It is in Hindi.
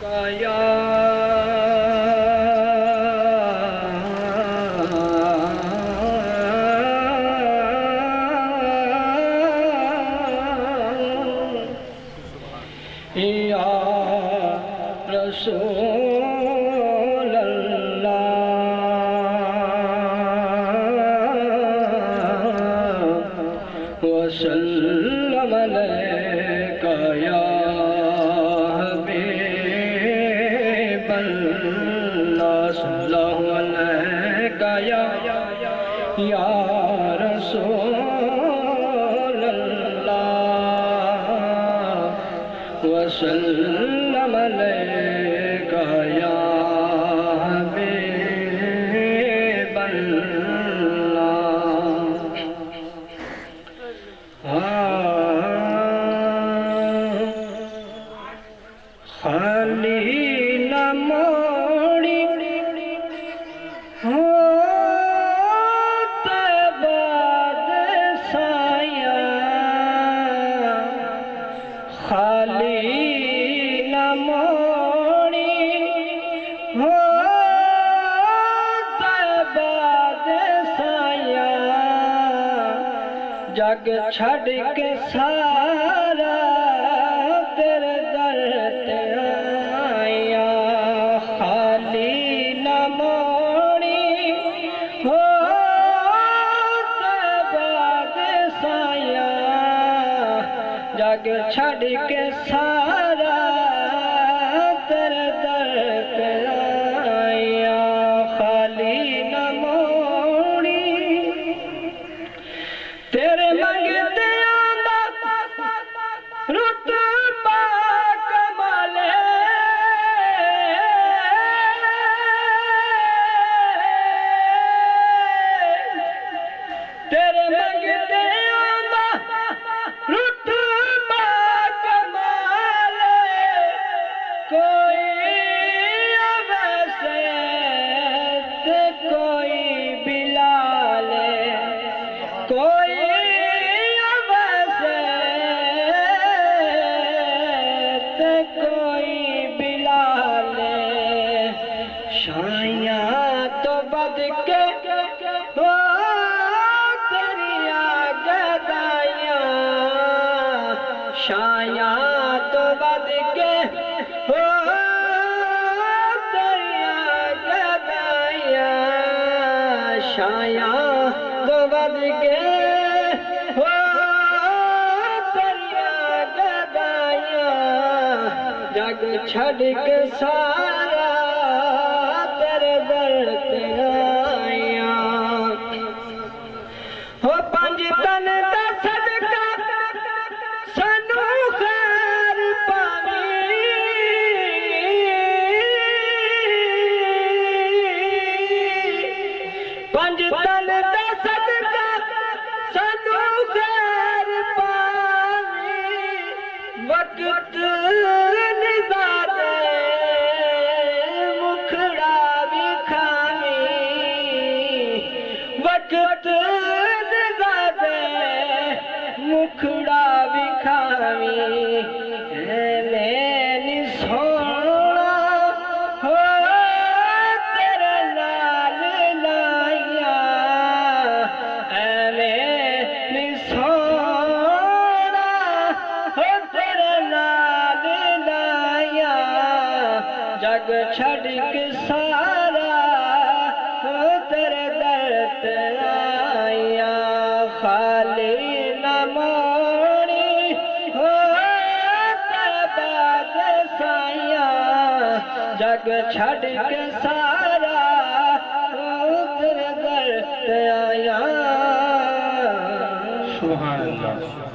काया या रसूल अल्लाह वसल्लम अलैका या हबीब अल्लाह सल्लल्लाहु अलैका या रसूल अल्लाह वसल्लम अलैका या हबीब अल्लाह। खाली न मोड़ी होते बाद साया, खाली न मोड़ी होते बाद साया, जग छड़ के सारा तेरे दर ते आया। खाली न मोड़ी होते बाद साया, जग छड़ के सारा तेरे दर पे आया। खाली न मोड़ी तेरे मंगते आंदा रुतबा कमाले, तेरे मंगते आंदा रुतबा कमाले, कोई अवसे ते कोई बिलाले, कोई अवसे ते कोई बिलाले। शाइयां तो बद के हो तेरिया गदाइयां, शाइयां तो बद के हो तेरिया गदाइयां, शाइयां तो बद के हो तेरिया गदाइयां, जग छड़ के सारा तेरे दर ते आया। हो पंज तन दा सदका सानू खैर पावी, पंज तन दा सदका सानू खैर पावी। वक्त निजादे मुखड़ा भी खावी, वक्त निजादे मुखड़ा भी खावी। मैंने सोना हो तेरे नाल लाइया, मैंने सोना हो तेरे नाल लाइया, जग छड़ के सारा हो तेरे दर ते आया। खाली न मोड़ी होते बाद साया, जग छड़ के सारा हो तेरे दर ते आया। सुभान अल्लाह।